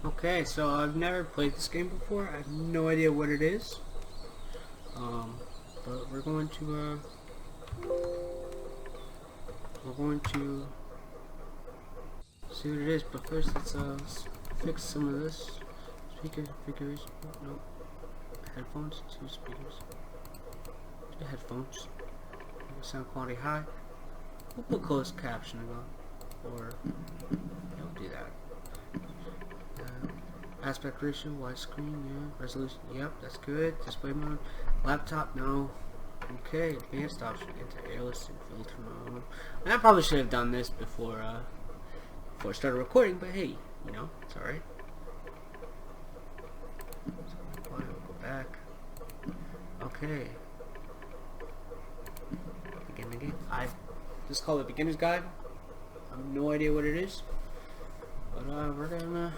Okay, so I've never played this game before. I have no idea what it is. But we're going to see what it is. But first, let's fix some of this. Speaker configuration. Nope. Headphones. 2 speakers. 2 headphones. Sound quality high. We'll put closed captioning on, or don't do that. Aspect ratio, widescreen, yeah. Resolution, yep, that's good. Display mode, laptop, no. Okay, advanced option, anti-aliasing filter mode. And I probably should have done this before I started recording, but hey, you know, it's alright. So we'll go back. Okay. Begin the game. I just call it beginner's guide. I have no idea what it is, but we're gonna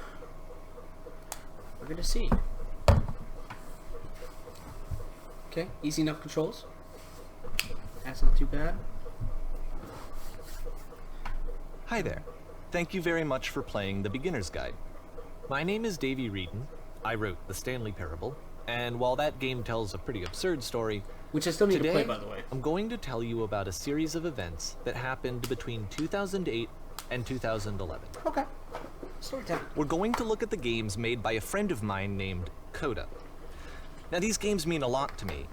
see. Okay, easy enough controls. That's not too bad. Hi there. Thank you very much for playing the Beginner's Guide. My name is Davey Reedon. I wrote The Stanley Parable, and while that game tells a pretty absurd story, which I still need today, to play, by the way. I'm going to tell you about a series of events that happened between 2008 and 2011. Okay. Story time. We're going to look at the games made by a friend of mine named Coda. Now, these games mean a lot to me.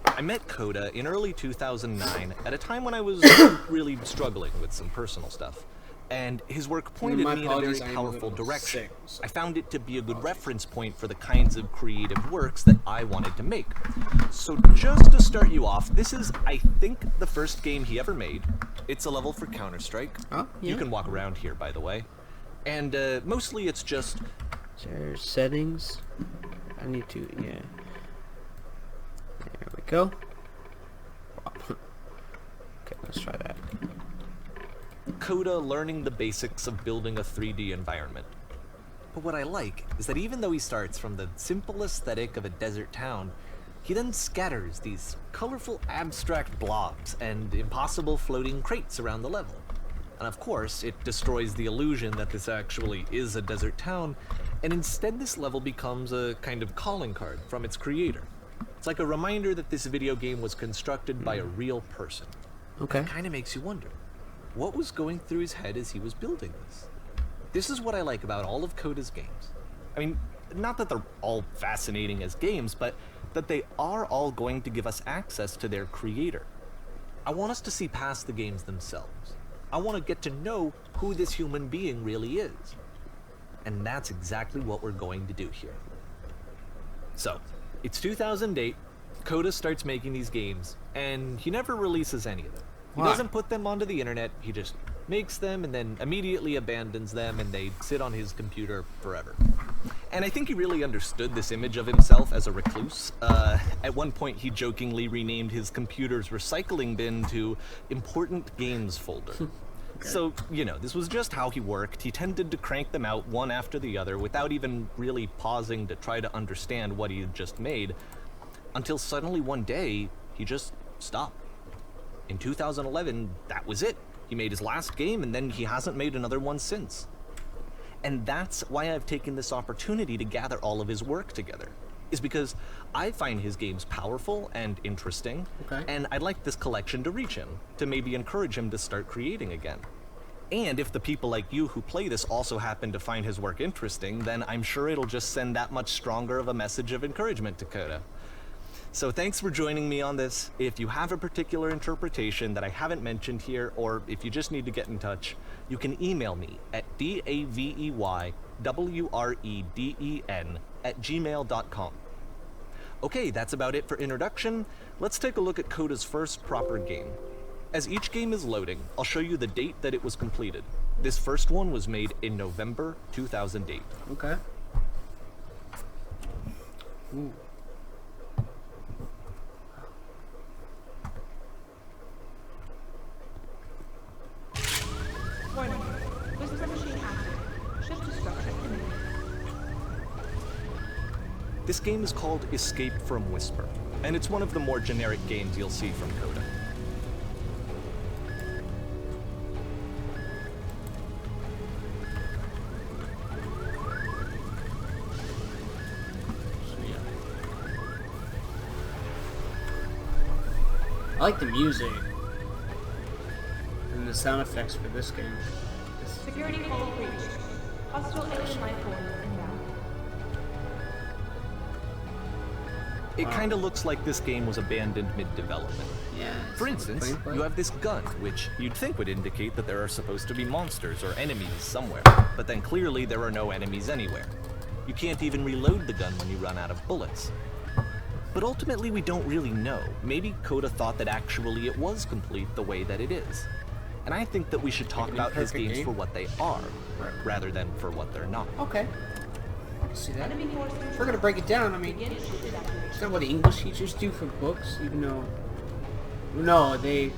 I met Coda in early 2009 at a time when I was really struggling with some personal stuff. And his work pointed me in a very powerful direction. I found it to be a good reference point for the kinds of creative works that I wanted to make. So just to start you off, this is, I think, the first game he ever made. It's a level for Counter-Strike. Oh, yeah. You can walk around here, by the way. And mostly it's just... Share settings. I need to, yeah. There we go. Okay, let's try that. Coda learning the basics of building a 3D environment. But what I like is that even though he starts from the simple aesthetic of a desert town, he then scatters these colorful abstract blobs and impossible floating crates around the level. And of course, it destroys the illusion that this actually is a desert town, and instead this level becomes a kind of calling card from its creator. It's like a reminder that this video game was constructed by a real person. Okay. It kind of makes you wonder, what was going through his head as he was building this? This is what I like about all of Coda's games. I mean, not that they're all fascinating as games, but that they are all going to give us access to their creator. I want us to see past the games themselves. I want to get to know who this human being really is. And that's exactly what we're going to do here. So, it's 2008, Coda starts making these games, and he never releases any of them. He doesn't put them onto the internet, he just makes them and then immediately abandons them, and they sit on his computer forever. And I think he really understood this image of himself as a recluse. At one point he jokingly renamed his computer's recycling bin to Important Games Folder. Okay. So, you know, this was just how he worked. He tended to crank them out one after the other without even really pausing to try to understand what he had just made, until suddenly one day he just stopped. In 2011, that was it. He made his last game, and then he hasn't made another one since. And that's why I've taken this opportunity to gather all of his work together, is because I find his games powerful and interesting, and I'd like this collection to reach him, to maybe encourage him to start creating again. And if the people like you who play this also happen to find his work interesting, then I'm sure it'll just send that much stronger of a message of encouragement to Coda. So thanks for joining me on this. If you have a particular interpretation that I haven't mentioned here, or if you just need to get in touch, you can email me at daveywreden@gmail.com. Okay, that's about it for introduction. Let's take a look at Coda's first proper game. As each game is loading, I'll show you the date that it was completed. This first one was made in November 2008. Okay. Ooh. Warning. Whisper machine active. Shift to structure imminent. This game is called Escape from Whisper, and it's one of the more generic games you'll see from Coda. like the music and the sound effects for this game. Security call breached. Hostile alien life forms inbound. It kind of looks like this game was abandoned mid-development. Yeah. For instance, you have this gun, which you'd think would indicate that there are supposed to be monsters or enemies somewhere, but then clearly there are no enemies anywhere. You can't even reload the gun when you run out of bullets. But ultimately we don't really know. Maybe Coda thought that actually it was complete the way that it is. And I think that we should talk about his games for what they are, rather than for what they're not. Okay. I can see that. Enemy force If we're gonna break it down, I mean, begin ship evacuation. it's not what the English teachers do for books, even though... No, they...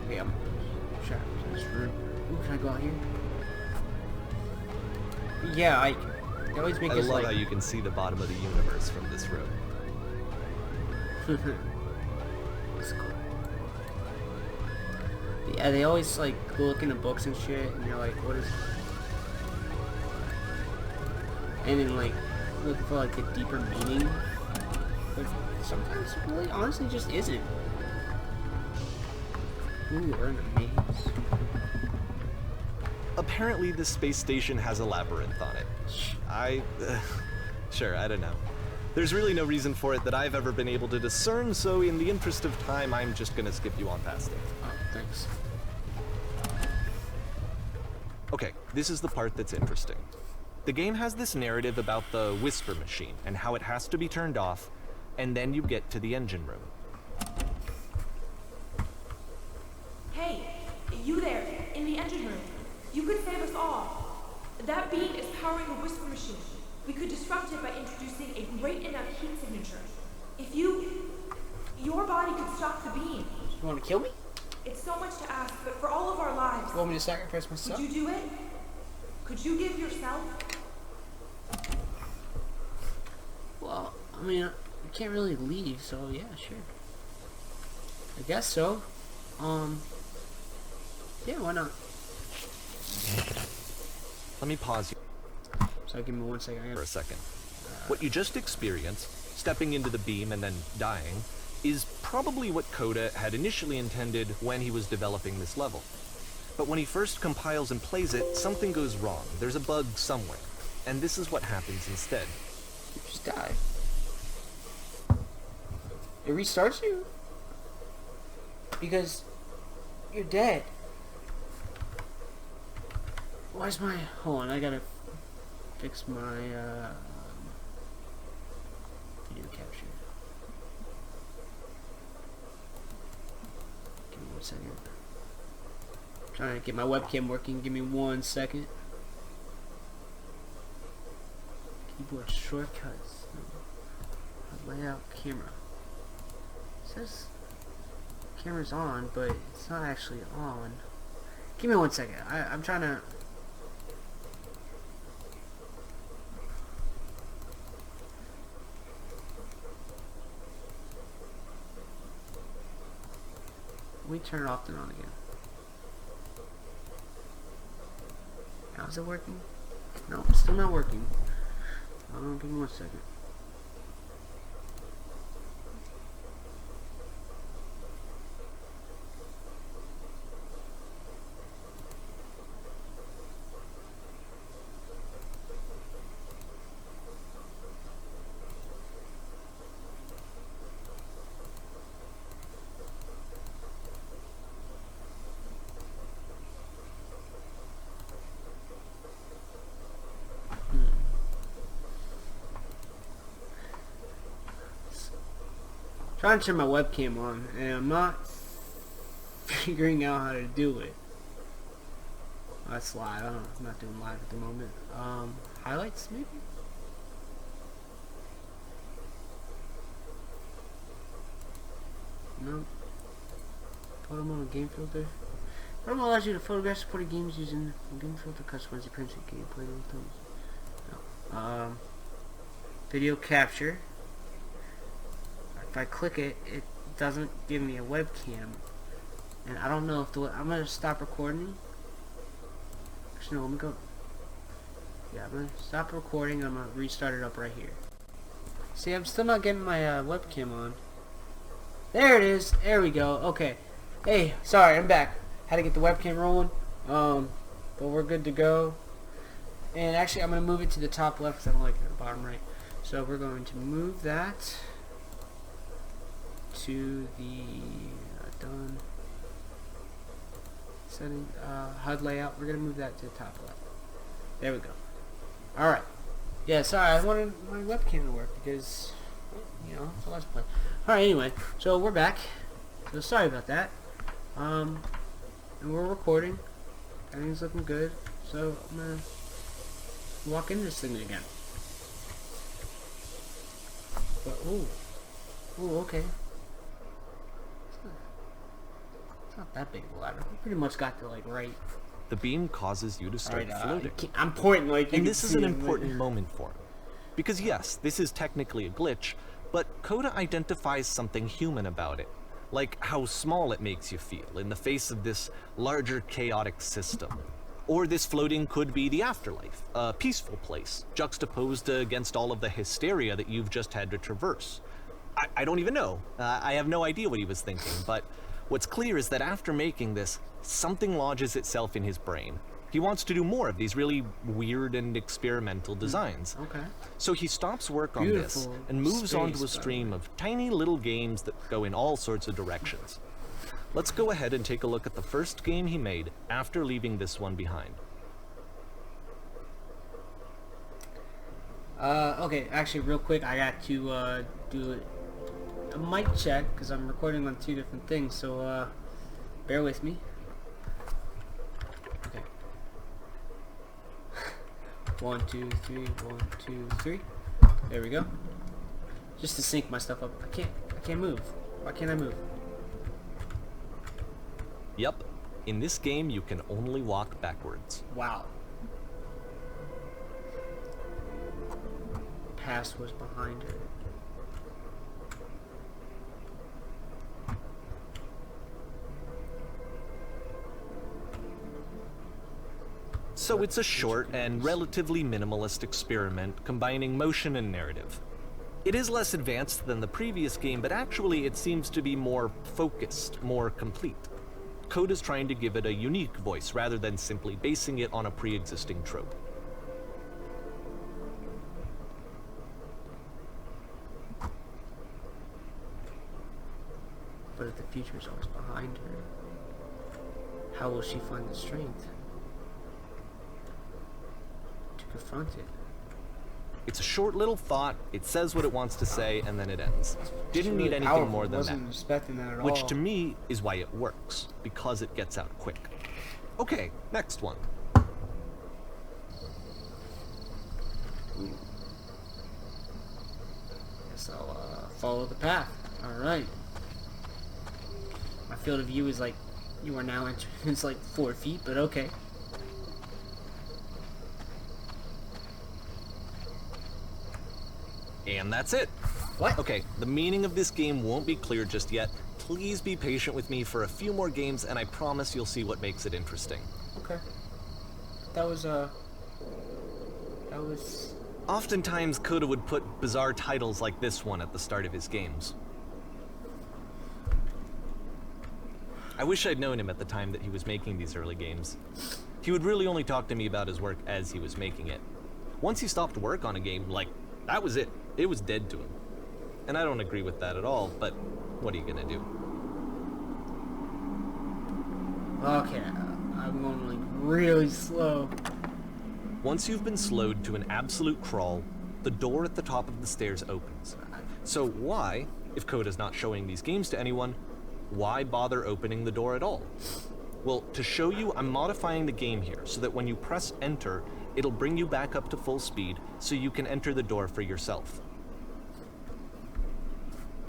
Okay, I'm... Shut up, this room. Ooh, can I go out here? Yeah, they always make I us love like... how you can see the bottom of the universe from this room. That's cool. Yeah, they always like look into books and shit, and you're like, what is... And then like, look for like a deeper meaning. But sometimes it really honestly just isn't. Ooh, we're in a maze. Apparently this space station has a labyrinth on it. Sure, I don't know. There's really no reason for it that I've ever been able to discern, so in the interest of time, I'm just gonna skip you on past it. Oh, thanks. Okay, this is the part that's interesting. The game has this narrative about the whisper machine and how it has to be turned off, and then you get to the engine room. Hey, you there, in the engine room. You could save us all. That beam is powering the whisper machine. We could disrupt it by introducing a great enough heat signature. If your body could stop the beam. You want to kill me? It's so much to ask, but for all of our lives, You want me to sacrifice myself? could you do it? Could you give yourself? Well, I mean, I can't really leave, so yeah, sure. I guess so. Yeah, why not? Let me pause you So give me 1 second. for a second. What you just experienced, stepping into the beam and then dying, is probably what Coda had initially intended when he was developing this level. But when he first compiles and plays it, something goes wrong. There's a bug somewhere. And this is what happens instead. You just die. It restarts you? Because you're dead. Why's my... Hold on, I gotta fix my video capture. Give me 1 second. I'm trying to get my webcam working. Give me 1 second. Keyboard shortcuts. Layout camera. It says camera's on, but it's not actually on. Give me 1 second. I'm trying to... Let me turn it off and on again. How's it working? No, it's still not working. Give me 1 second. Trying to turn my webcam on, and I'm not figuring out how to do it. That's live. I don't know. I'm not doing live at the moment. Highlights maybe? No. Photo mode game filter. Photo mode allows you to photograph supported games using game filter customize the printed gameplay with those. No. Video capture. If I click it, it doesn't give me a webcam, and I don't know if I'm gonna stop recording. Actually, no, let me go. Yeah, I'm gonna stop recording. I'm gonna restart it up right here. See, I'm still not getting my webcam on. There it is. There we go. Okay. Hey, sorry, I'm back. Had to get the webcam rolling. But we're good to go. And actually, I'm going to move it to the top left because I don't like it at the bottom right. So we're going to move that to the done setting HUD layout. We're going to move that to the top left. There we go. All right. Yeah, sorry, I wanted my webcam to work because, you know, it's a let's play. All right, anyway, so we're back. So sorry about that. And we're recording. Everything's looking good. So I'm gonna walk into this thing again. But ooh, okay. It's not that big of a ladder. We pretty much got to like right. The beam causes you to start floating. I'm pointing like you And can this is see an it. important moment for him. Because yes, this is technically a glitch, but Coda identifies something human about it. Like how small it makes you feel in the face of this larger chaotic system. Or this floating could be the afterlife, a peaceful place, juxtaposed against all of the hysteria that you've just had to traverse. I don't even know. I have no idea what he was thinking, but what's clear is that after making this, something lodges itself in his brain. He wants to do more of these really weird and experimental designs. Okay. So he stops work on this Beautiful and moves on to a space, stream of tiny little games that go in all sorts of directions. Let's go ahead and take a look at the first game he made after leaving this one behind. Okay, actually real quick, I got to do a mic check because I'm recording on 2 different things, so bear with me. Okay. 1, 2, 3, 1, 2, 3. There we go. Just to sync my stuff up. I can't move. Why can't I move? Yep, in this game you can only walk backwards. Wow. Past was behind her. So it's a short and relatively minimalist experiment combining motion and narrative. It is less advanced than the previous game, but actually it seems to be more focused, more complete. Coda's trying to give it a unique voice rather than simply basing it on a pre-existing trope. But if the future is always behind her, how will she find the strength to confront it? It's a short little thought, it says what it wants to say, and then it ends. Didn't need anything more than Wasn't that. expecting that at Which all. to me is why it works, because it gets out quick. Okay, next one. Guess I'll follow the path. Alright. My field of view is like, you are now entering, it's like 4 feet, but okay. And that's it. What? Okay, the meaning of this game won't be clear just yet. Please be patient with me for a few more games, and I promise you'll see what makes it interesting. Okay. That was Oftentimes, Coda would put bizarre titles like this one at the start of his games. I wish I'd known him at the time that he was making these early games. He would really only talk to me about his work as he was making it. Once he stopped work on a game, like, that was it. It was dead to him. And I don't agree with that at all, but what are you gonna do? okay. I'm going like really slow. Once you've been slowed to an absolute crawl, the door at the top of the stairs opens. So why, if Coda's not showing these games to anyone, why bother opening the door at all? Well, to show you, I'm modifying the game here so that when you press enter, it'll bring you back up to full speed so you can enter the door for yourself.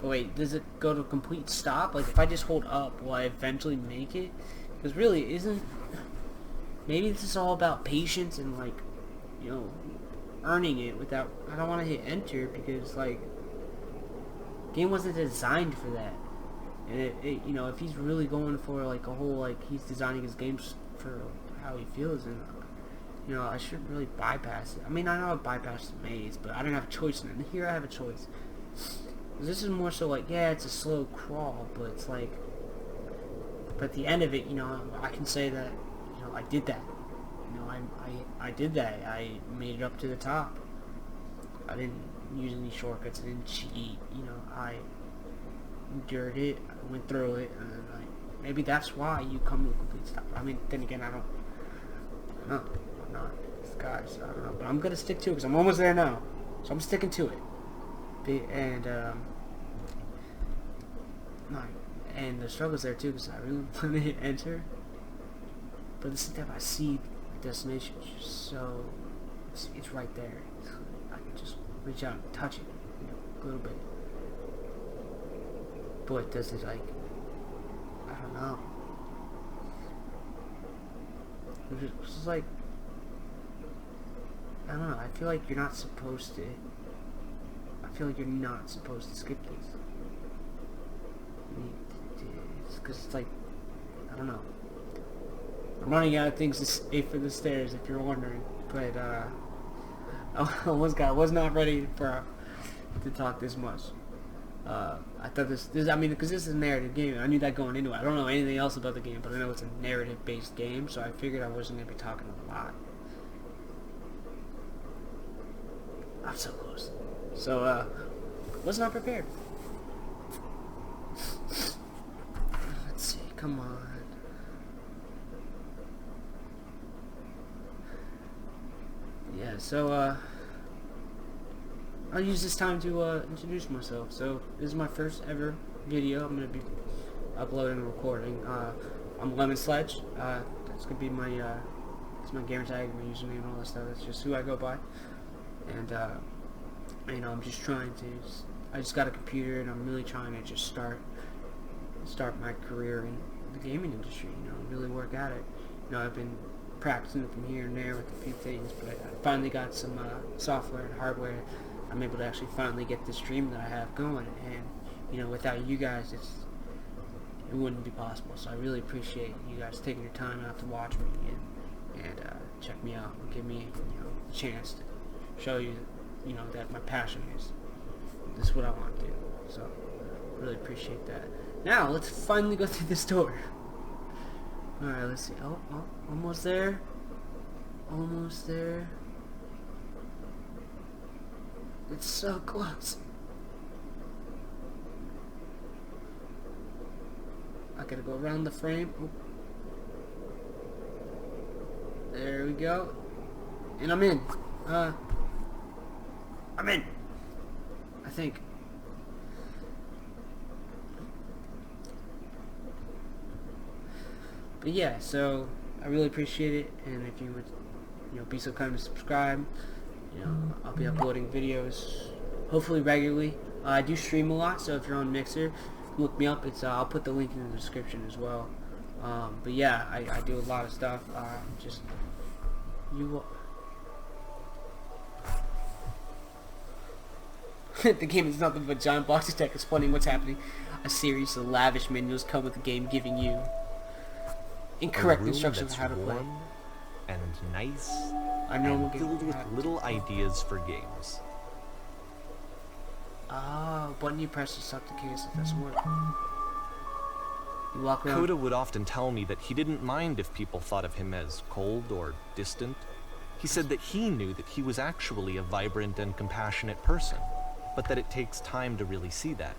Wait, does it go to a complete stop? Like, if I just hold up, will I eventually make it? Because really, isn't... Maybe this is all about patience and, like, you know, earning it without... I don't want to hit enter because, like, game wasn't designed for that. And, it you know, if he's really going for, like, a whole, like, he's designing his games for how he feels, and, you know, I shouldn't really bypass it. I mean, I know I bypassed the maze, but I don't have a choice. And here I have a choice. This is more so like, yeah, it's a slow crawl, but it's like, but at the end of it, you know, I can say that, you know, I did that. You know, I did that. I made it up to the top. I didn't use any shortcuts. I didn't cheat. You know, I endured it. I went through it, and then maybe that's why you come to a complete stop. I mean, then again, I don't know. I'm not this guy, so I don't know. But I'm gonna stick to it because I'm almost there now. So I'm sticking to it. And and the struggle's there too because I really want to hit enter. But the step I see the destination is just so it's right there. I can just reach out and touch it, you know, a little bit. But does it like, I don't know. It's just like, I don't know. I feel like you're not supposed to. I feel like you're not supposed to skip these. Because it's like, I don't know. I'm running out of things to say for the stairs, if you're wondering. But I was not ready to talk this much. I thought this I mean, because this is a narrative game. I knew that going into it. I don't know anything else about the game, but I know it's a narrative-based game, so I figured I wasn't going to be talking a lot. I'm so close. So, was not prepared. Let's see, come on. Yeah, so, I'll use this time to, introduce myself. So, this is my first ever video I'm going to be uploading and recording. I'm Lemon Sledge. That's going to be my, it's my gamer tag, my username, and all that stuff. That's just who I go by. And, you know, I'm just trying to, I just got a computer and I'm really trying to just start my career in the gaming industry, you know, really work at it. You know, I've been practicing from here and there with a few things, but I finally got some software and hardware. I'm able to actually finally get this stream that I have going, and, you know, without you guys, it wouldn't be possible. So I really appreciate you guys taking your time out to watch me and check me out and give me, you know, a chance to show you, you know, that my passion is this is what I want to do. So really appreciate that. Now let's finally go through this door. All right, let's see. Oh, almost there. Almost there. It's so close. I gotta go around the frame. Oh. There we go. And I'm in. I'm in. I think. But yeah, so I really appreciate it, and if you would, you know, be so kind to subscribe. You know, I'll be uploading videos hopefully regularly. I do stream a lot, so if you're on Mixer, look me up. It's I'll put the link in the description as well. But yeah, I do a lot of stuff. Just you. The game is nothing but giant box of text explaining what's happening. A series of lavish menus come with the game, giving you incorrect instructions on how to play. And nice, and filled with little ideas for games. Oh, button you press to stop the case if that's what. You walk around. Coda would often tell me that he didn't mind if people thought of him as cold or distant. He said that he knew that he was actually a vibrant and compassionate person, but that it takes time to really see that.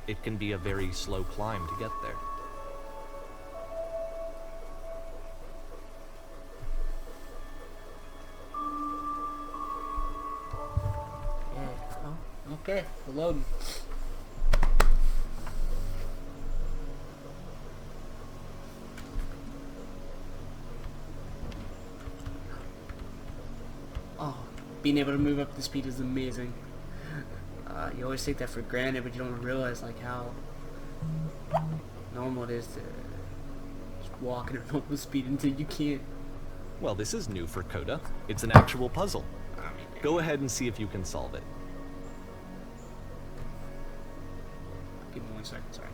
It can be a very slow climb to get there. Okay, we're loading. Oh, being able to move up the speed is amazing. You always take that for granted, but you don't realize like how normal it is to just walk at a normal speed until you can't. Well, this is new for Coda. It's an actual puzzle. Go ahead and see if you can solve it. Give me 1 second, sorry.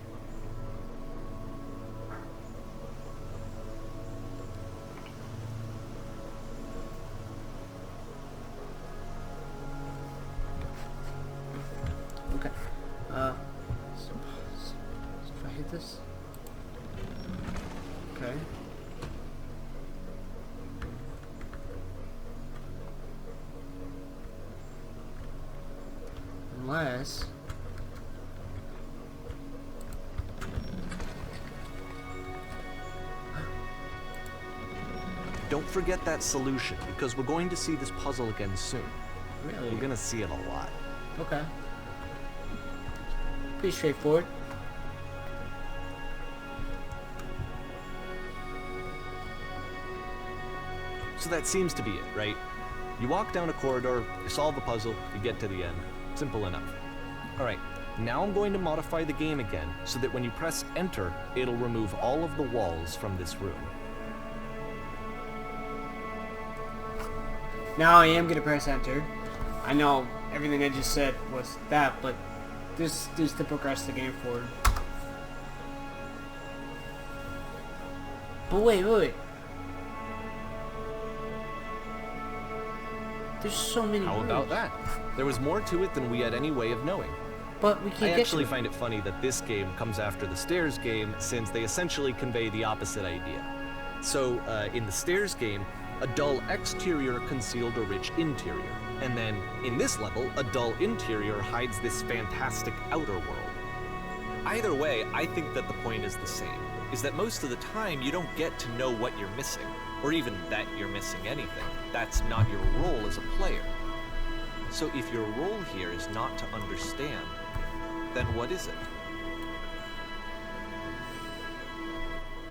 Okay. this? Okay. Unless... Don't forget that solution, because we're going to see this puzzle again soon. Really? We're gonna see it a lot. Okay. Pretty straightforward. So that seems to be it, right? You walk down a corridor, you solve the puzzle, you get to the end. Simple enough. Alright, now I'm going to modify the game again, so that when you press enter, it'll remove all of the walls from this room. Now I am gonna press enter. I know everything I just said was that, but this is to progress the game forward. But wait. There's so many How rooms. about that? There was more to it than we had any way of knowing. But we I can't get actually to them. find it funny that this game comes after the Stairs game, since they essentially convey the opposite idea. So, in the Stairs game, a dull exterior concealed a rich interior. And then, in this level, a dull interior hides this fantastic outer world. Either way, I think that the point is the same, is that most of the time you don't get to know what you're missing, or even that you're missing anything. That's not your role as a player. So if your role here is not to understand, then what is it?